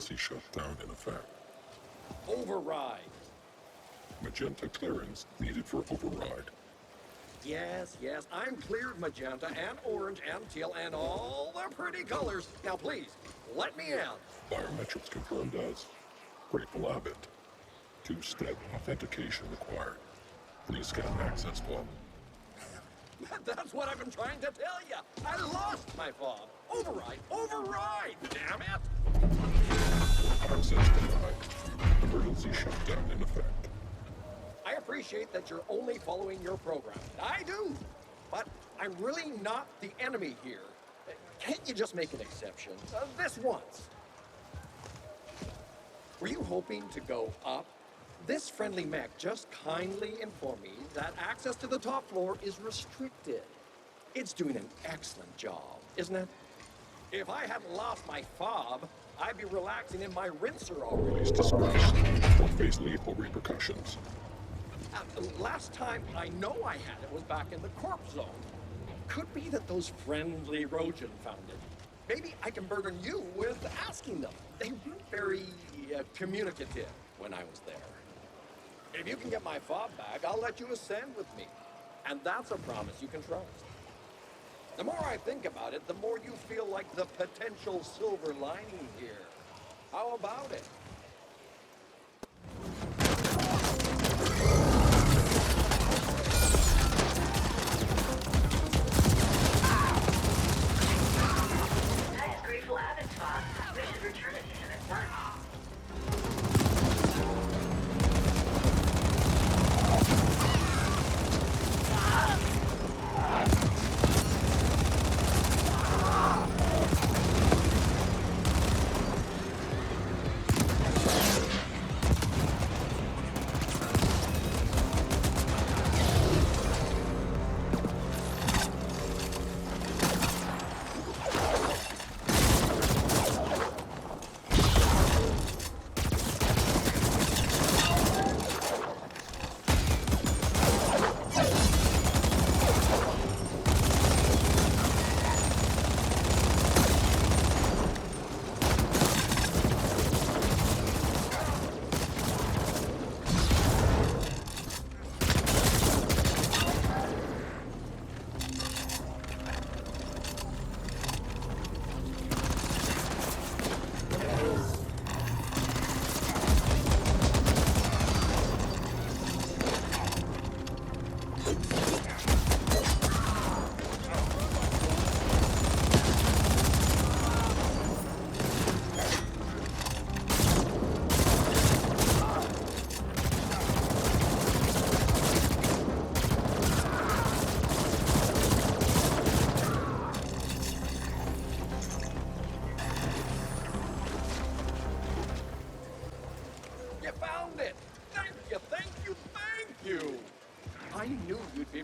emergency shutdown in effect. Override. Magenta clearance needed for override. Yes, I'm cleared magenta and orange and teal and all the pretty colors. Now please, let me in. Biometrics confirmed as Grateful Abbott. Two-step authentication required. Please scan access fob. That's what I've been trying to tell you. I lost my fob. Override, damn it. Access denied. Emergency shutdown in effect. I appreciate that you're only following your program. I do. But I'm really not the enemy here. Can't you just make an exception? This once. Were you hoping to go up? This friendly mech just kindly informed me that access to the top floor is restricted. It's doing an excellent job, isn't it? If I hadn't lost my fob, I'd be relaxing in my rinser already. Please disperse or face lethal repercussions. Last time I know I had it was back in the corp zone. Could be that those friendly Rojan found it. Maybe I can burden you with asking them. They weren't very communicative when I was there. If you can get my fob back, I'll let you ascend with me. And that's a promise you can trust. The more I think about it, the more you feel like the potential silver lining here. How about it? That is Grateful Abbott's fob. We should return it to him at once.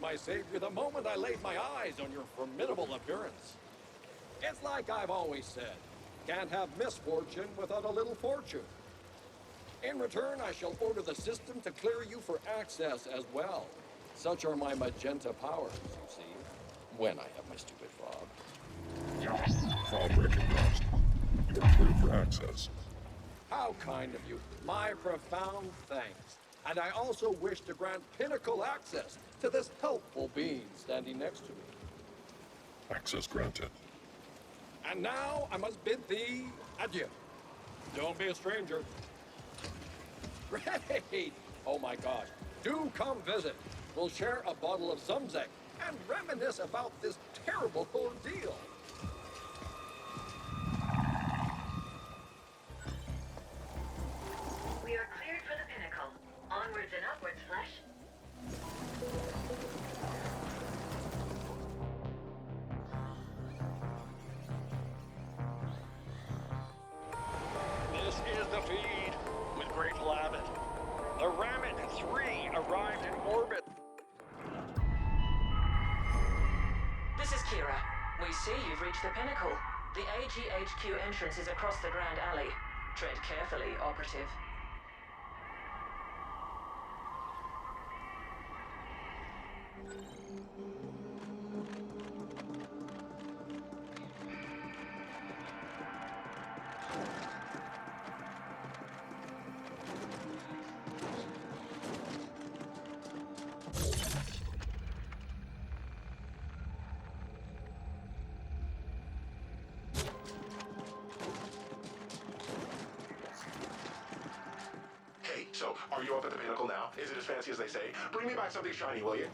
My savior the moment I laid my eyes on your formidable appearance. It's like I've always said, can't have misfortune without a little fortune. In return, I shall order the system to clear you for access as well. Such are my magenta powers, you see, when I have my stupid fob. Fob recognized. You are cleared for access. How kind of you. My profound thanks. And I also wish to grant pinnacle access to this helpful being standing next to me. Access granted. And now I must bid thee adieu. Don't be a stranger. Great! Oh my gosh. Do come visit. We'll share a bottle of Zumzek and reminisce about this terrible ordeal. We are cleared for the pinnacle. Onwards and upwards, Flesh. This is the feed with Grateful Abbott. The Ramit 3 arrived in orbit. This is Kira. We see you've reached the pinnacle. The AGHQ entrance is across the Grand Alley. Tread carefully, Operative. show up at the pinnacle now? Is it as fancy as they say? Bring me back something shiny, will you?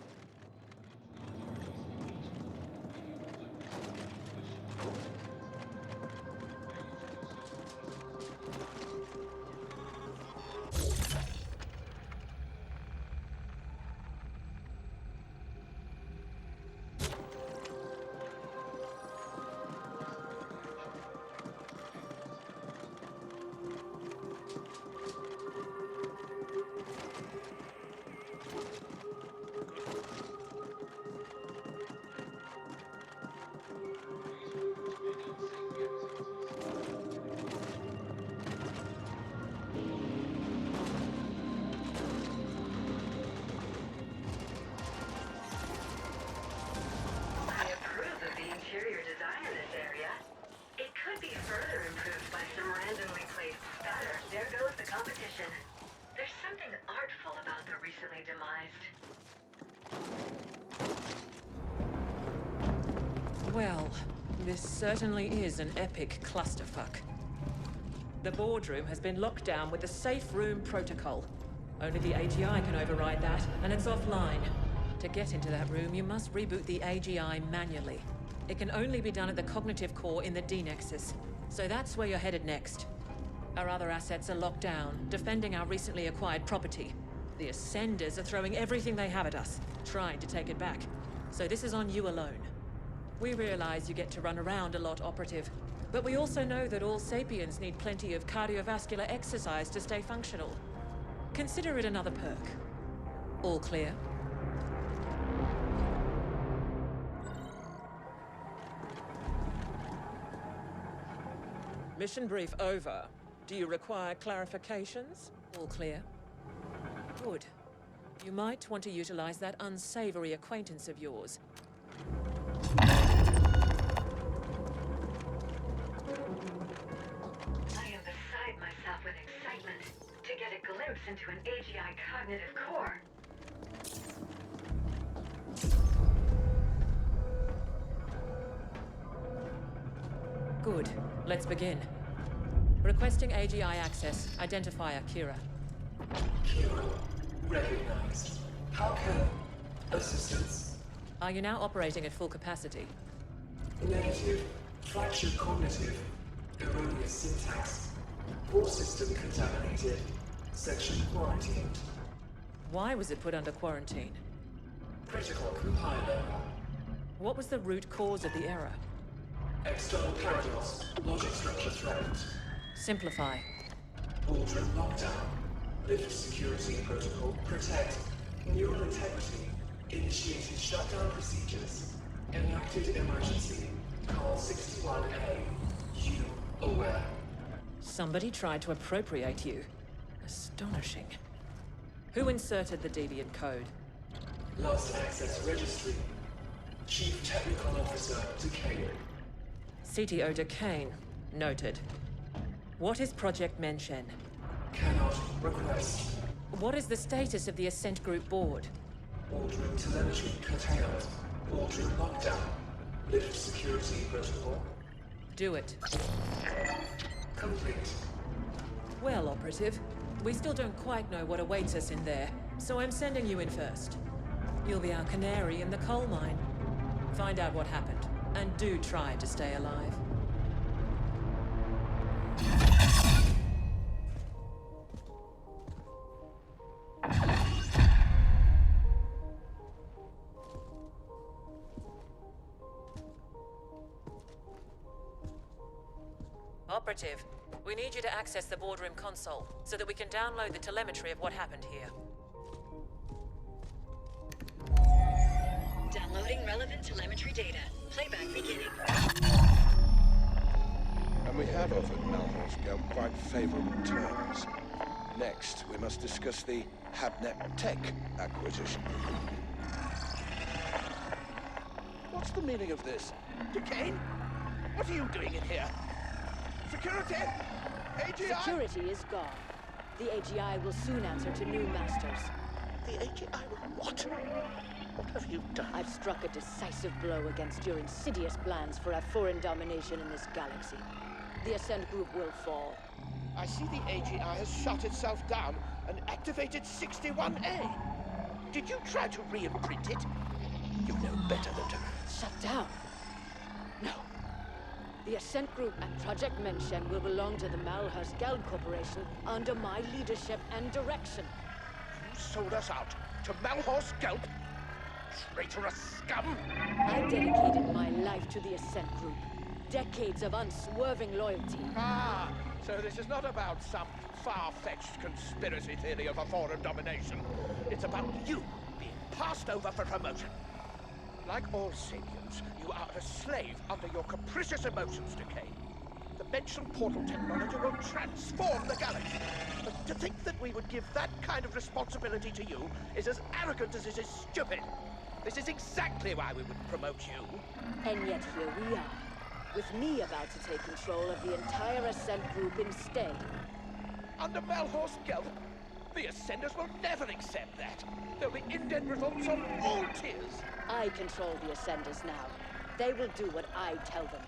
I approve of the interior design in this area. It could be further improved by some randomly placed spatter. There goes the competition. There's something artful about the recently demised. Well, this certainly is an epic clusterfuck. The boardroom has been locked down with the safe room protocol. Only the AGI can override that, and it's offline. To get into that room, you must reboot the AGI manually. It can only be done at the cognitive core in the D-Nexus. So that's where you're headed next. Our other assets are locked down, defending our recently acquired property. The Ascenders are throwing everything they have at us, trying to take it back. So this is on you alone. We realize you get to run around a lot, Operative. But we also know that all sapiens need plenty of cardiovascular exercise to stay functional. Consider it another perk. All clear? Mission brief over. Do you require clarifications? All clear. Good. You might want to utilize that unsavory acquaintance of yours. I am beside myself with excitement to get a glimpse into an AGI cognitive core. Good. Let's begin. Requesting AGI access. Identifier, Kira. Kira, recognized. How can assistance? Are you now operating at full capacity? Negative. Fractured cognitive. Erroneous syntax. Core system contaminated. Section quarantined. Why was it put under quarantine? Critical compiler. What was the root cause of the error? External paradox. Logic structure threatened. Simplify. Boardroom lockdown. Lift security protocol. Protect. Neural integrity. Initiated shutdown procedures. Enacted emergency. Call 61A. You aware. Somebody tried to appropriate you. Astonishing. Who inserted the deviant code? Last access registry. Chief Technical Officer Decay. CTO Decane. Noted. What is Project Menshen? Cannot request. What is the status of the Ascent Group board? Boardroom telemetry curtailed. Boardroom lockdown. Lift security protocol. Do it. Complete. Well, Operative, we still don't quite know what awaits us in there, so I'm sending you in first. You'll be our canary in the coal mine. Find out what happened, and do try to stay alive. Operative, we need you to access the boardroom console so that we can download the telemetry of what happened here. Downloading relevant telemetry data. Playback beginning. And we have offered Malhorscout quite favorable terms. Next, we must discuss the Habnet Tech acquisition. What's the meaning of this? Decane? What are you doing in here? Security? AGI? Security is gone. The AGI will soon answer to new masters. The AGI will what? What have you done? I've struck a decisive blow against your insidious plans for a foreign domination in this galaxy. The Ascent Group will fall. I see the AGI has shut itself down An activated 61A. Did you try to re-imprint it? You know better than to... Shut down. No. The Ascent Group and Project Menshen will belong to the Malhurst Geld Corporation under my leadership and direction. You sold us out to Malhorst Gelb? Traitorous scum! I dedicated my life to the Ascent Group. Decades of unswerving loyalty. Ah, so this is not about some far-fetched conspiracy theory of a foreign domination. It's about you being passed over for promotion. Like all sapiens, you are a slave under your capricious emotions, Decay. The Mention portal technology will transform the galaxy. But to think that we would give that kind of responsibility to you is as arrogant as it is stupid. This is exactly why we would promote you. And yet here we are, with me about to take control of the entire Ascent Group instead. Under Malhorst Gelb, the Ascenders will never accept that. There'll be indent revolts on all tiers. I control the Ascenders now. They will do what I tell them.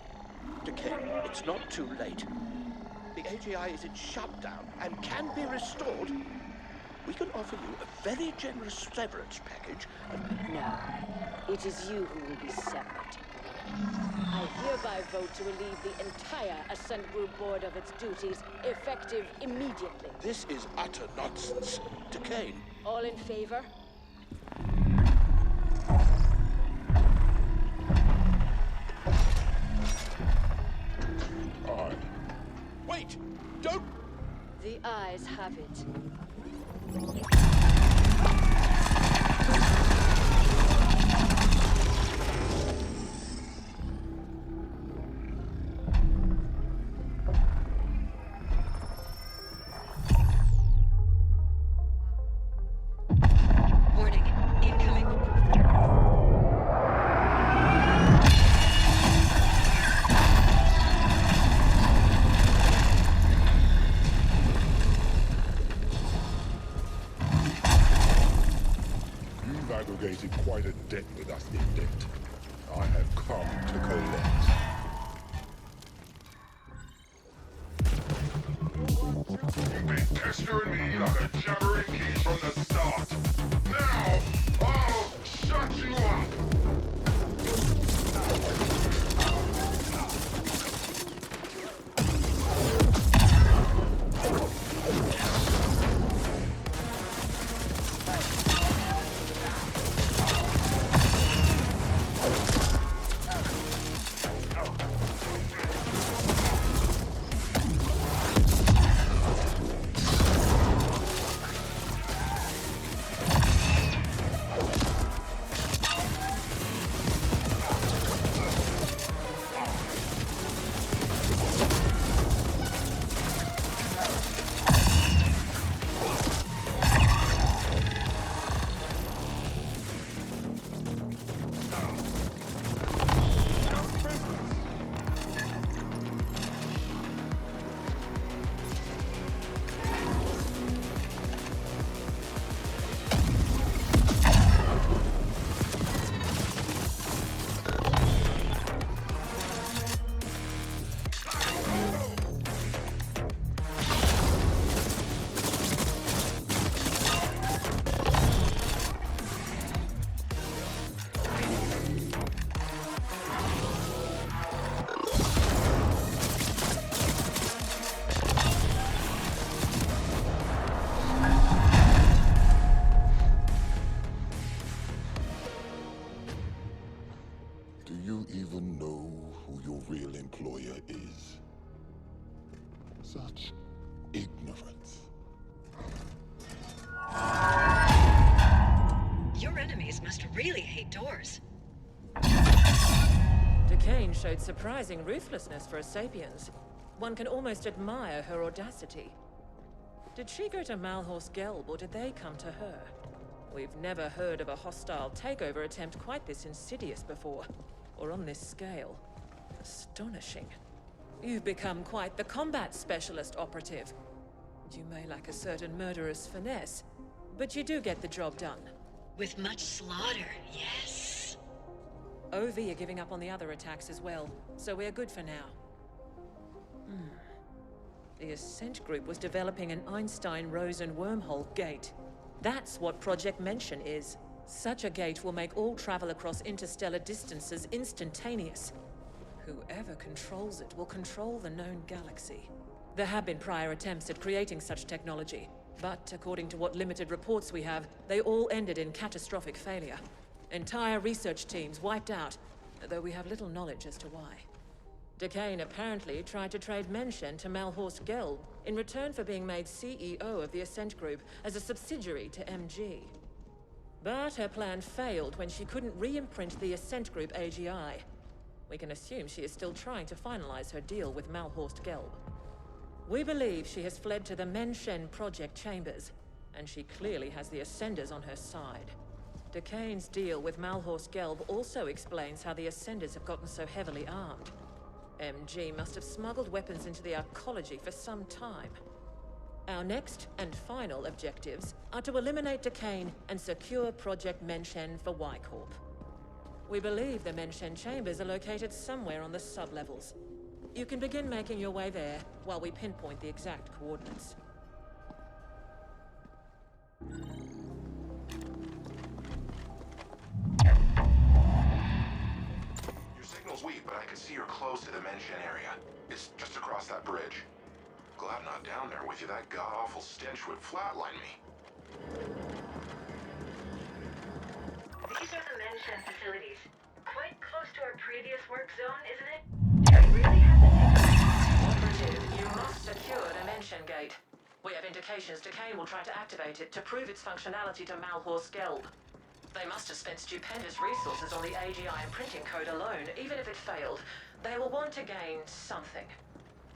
Decay, it's not too late. The AGI is in shutdown and can be restored. We can offer you a very generous severance package and... No, it is you who will be severed. I hereby vote to relieve the entire Ascent Group board of its duties, effective immediately. This is utter nonsense. Decay. All in favor? Aye. Wait! Don't... The ayes have it. Warning, incoming. You've aggregated quite a debt with us, Indent. I have come to collect. You've been pestering me like a jabbering key from the start. Now, I'll shut you up! Do you even know who your real employer is? Such ignorance. Your enemies must really hate doors. Decane showed surprising ruthlessness for a Sapiens. One can almost admire her audacity. Did she go to Malhorst Gelb, or did they come to her? We've never heard of a hostile takeover attempt quite this insidious before, or on this scale. Astonishing. You've become quite the combat specialist operative. You may lack a certain murderous finesse, but you do get the job done. With much slaughter, yes. OV are giving up on the other attacks as well, so we're good for now. The Ascent group was developing an Einstein-Rosen wormhole gate. That's what Project Mention is. Such a gate will make all travel across interstellar distances instantaneous. Whoever controls it will control the known galaxy. There have been prior attempts at creating such technology, but according to what limited reports we have, they all ended in catastrophic failure. Entire research teams wiped out, though we have little knowledge as to why. Decane apparently tried to trade Mention to Malhorst Gelb in return for being made CEO of the Ascent Group as a subsidiary to MG. But her plan failed when she couldn't re-imprint the Ascent Group AGI. We can assume she is still trying to finalize her deal with Malhorst Gelb. We believe she has fled to the Mention Project chambers, and she clearly has the Ascenders on her side. Decane's deal with Malhorst Gelb also explains how the Ascenders have gotten so heavily armed. MG must have smuggled weapons into the arcology for some time. Our next and final objectives are to eliminate Decane and secure Project Mention for Y-Corp. We believe the Mention chambers are located somewhere on the sublevels. You can begin making your way there while we pinpoint the exact coordinates. Your signal's weak, but I can see you're close to the Mention area. It's just across that bridge. Glad I'm not down there with you. That god-awful stench would flatline me. These are the Mention facilities. Quite close to our previous work zone, isn't it? We really have the technology. Operative, you must secure the Mention gate. We have indications Decane will try to activate it to prove its functionality to Malhorst Gelb. They must have spent stupendous resources on the AGI imprinting code alone. Even if it failed, they will want to gain something.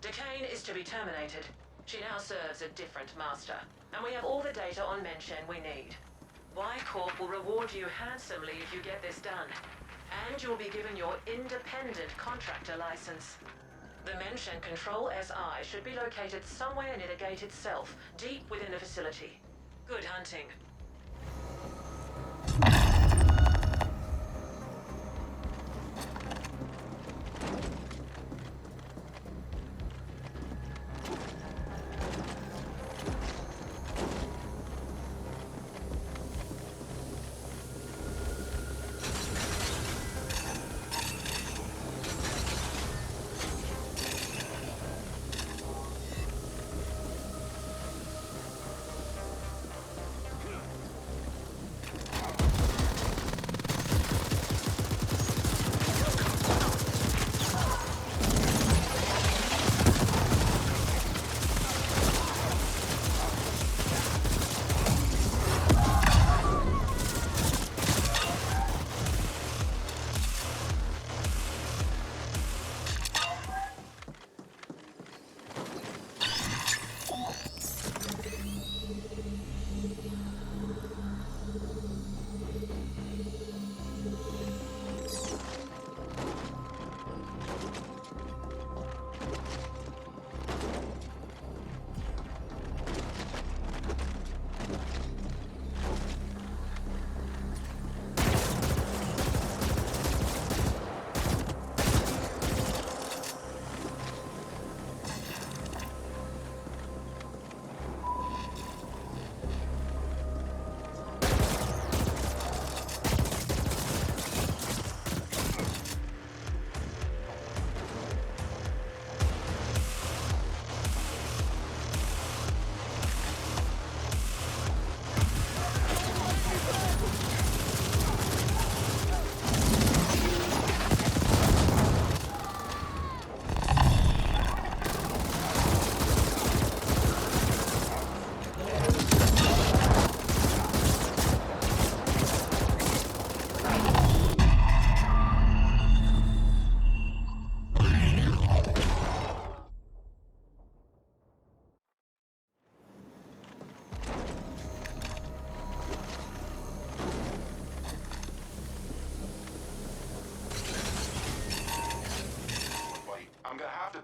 Decane is to be terminated. She now serves a different master, and we have all the data on Mention we need. Y-Corp will reward you handsomely if you get this done, and you'll be given your independent contractor license. The Mention Control SI should be located somewhere near the gate itself, deep within the facility. Good hunting.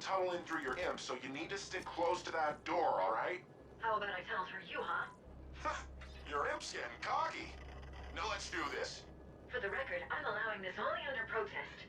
tunnel in through your imp, so you need to stick close to that door, alright? How about I tunnel through you, huh? Your imp's getting cocky. Now let's do this. For the record, I'm allowing this only under protest.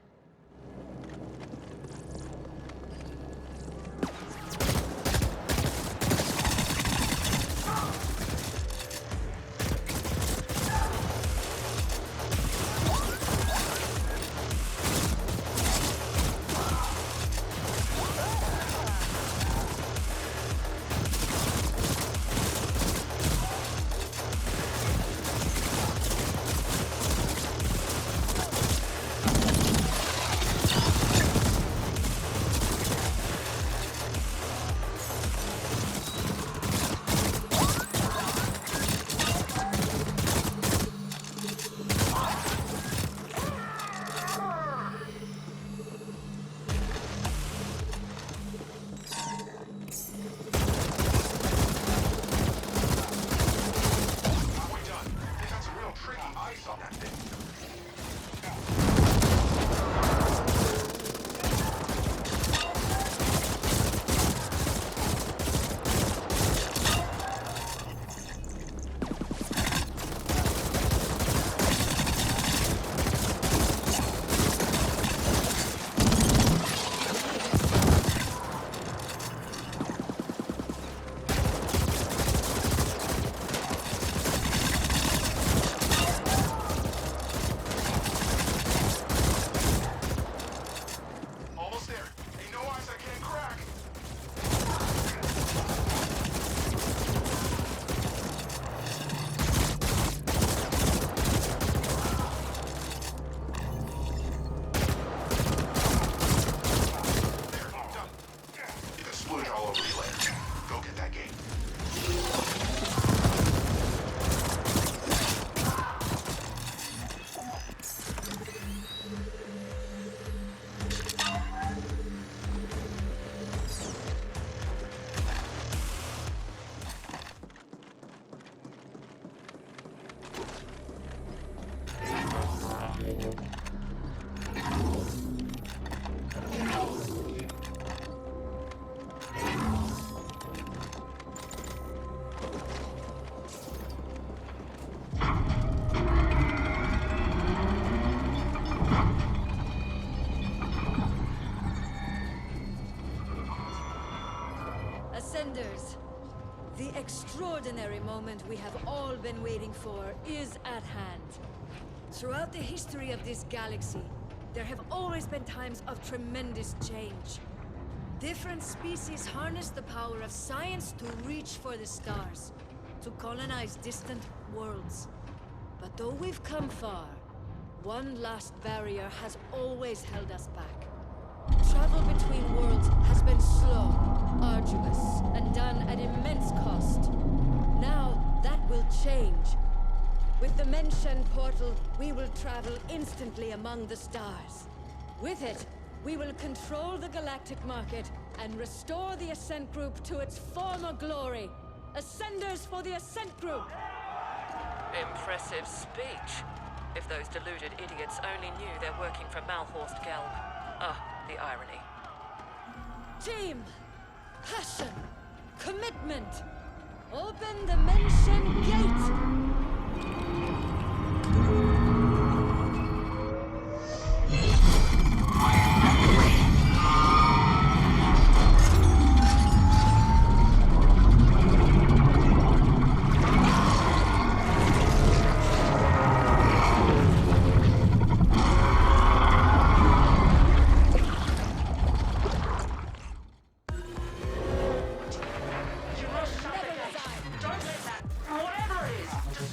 The extraordinary moment we have all been waiting for is at hand. Throughout the history of this galaxy, there have always been times of tremendous change. Different species harness the power of science to reach for the stars, to colonize distant worlds. But though we've come far, one last barrier has always held us back. Travel between worlds has been slow, arduous, and done at immense cost. Now, that will change. With the Menshen portal, we will travel instantly among the stars. With it, we will control the galactic market and restore the Ascent Group to its former glory. Ascenders for the Ascent Group! Impressive speech. If those deluded idiots only knew they're working for Malhorst Gelb. Ah, the irony. Team! Passion! Commitment! Open the Menshen Gate! You must stop it. Don't let that. Whatever it is,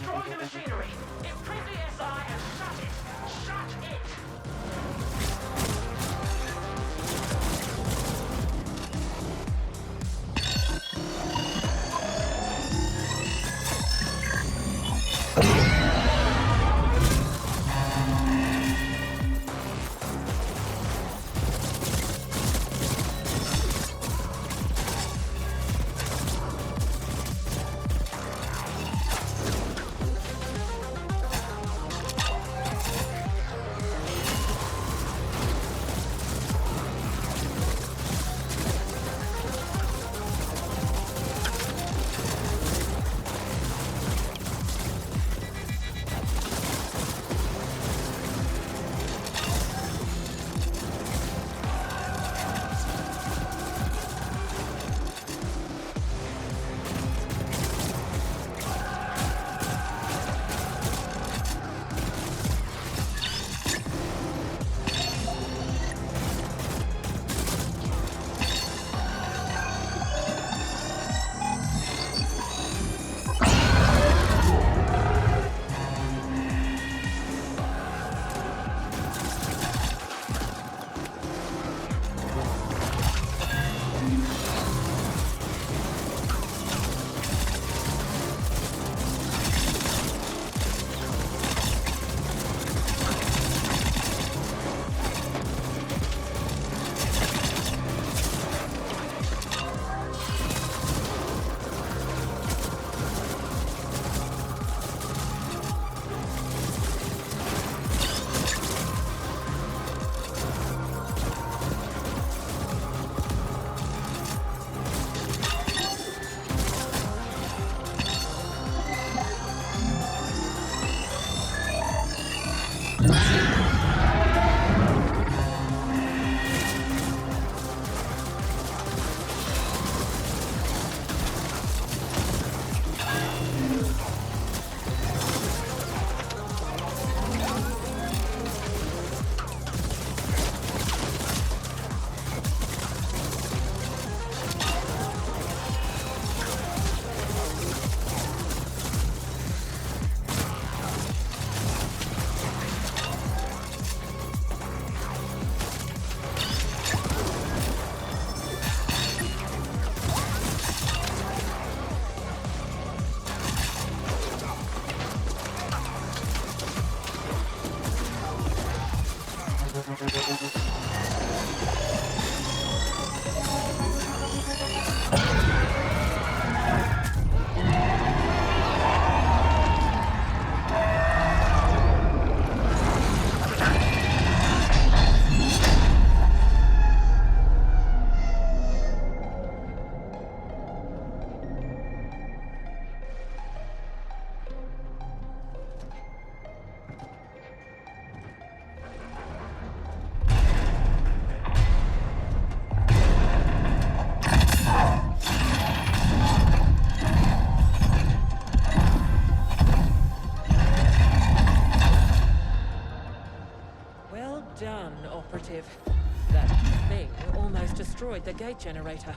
destroyed the gate generator.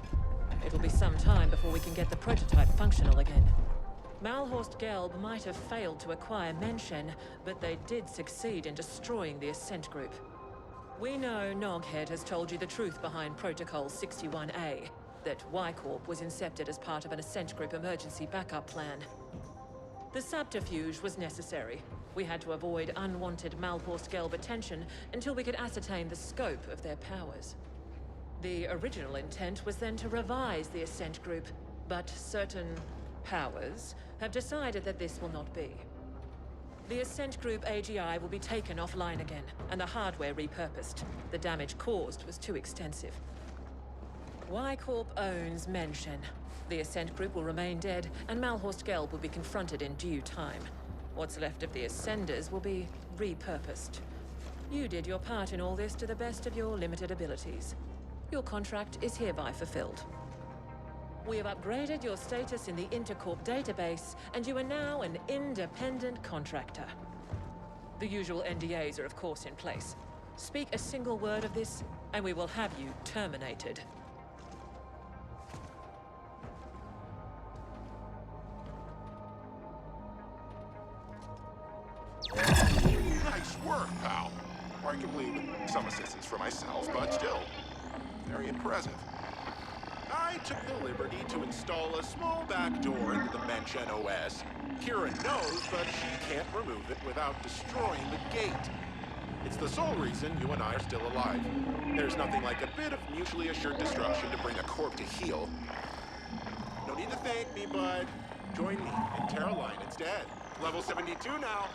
It'll be some time before we can get the prototype functional again. Malhorst Gelb might have failed to acquire Menshen, but they did succeed in destroying the Ascent group. We know Noghead has told you the truth behind Protocol 61A, that Y-Corp was incepted as part of an Ascent group emergency backup plan. The subterfuge was necessary. We had to avoid unwanted Malhorst Gelb attention until we could ascertain the scope of their powers. The original intent was then to revise the Ascent group, but certain powers have decided that this will not be. The Ascent group AGI will be taken offline again, and the hardware repurposed. The damage caused was too extensive. Y-Corp owns Menshen. The Ascent group will remain dead, and Malhorst Gelb will be confronted in due time. What's left of the Ascenders will be repurposed. You did your part in all this to the best of your limited abilities. Your contract is hereby fulfilled. We have upgraded your status in the Intercorp database, and you are now an independent contractor. The usual NDAs are of course in place. Speak a single word of this, and we will have you terminated. Nice work, pal. Arguably with some assistance from myself, but still, very impressive. I took the liberty to install a small back door into the Menshen OS. Kira knows, but she can't remove it without destroying the gate. It's the sole reason you and I are still alive. There's nothing like a bit of mutually assured destruction to bring a corp to heel. No need to thank me, bud. Join me in Caroline instead. Level 72 now.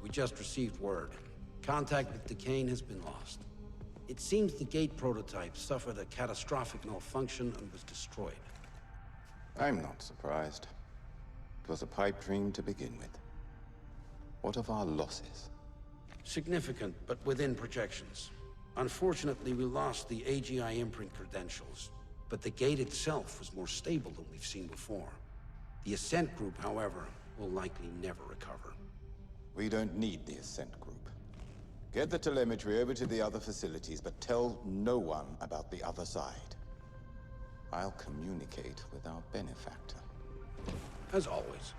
We just received word. Contact with Decane has been lost. It seems the gate prototype suffered a catastrophic malfunction and was destroyed. I'm not surprised. It was a pipe dream to begin with. What of our losses? Significant, but within projections. Unfortunately, we lost the AGI imprint credentials, but the gate itself was more stable than we've seen before. The Ascent group, however, will likely never recover. We don't need the Ascent group. Get the telemetry over to the other facilities, but tell no one about the other side. I'll communicate with our benefactor. As always.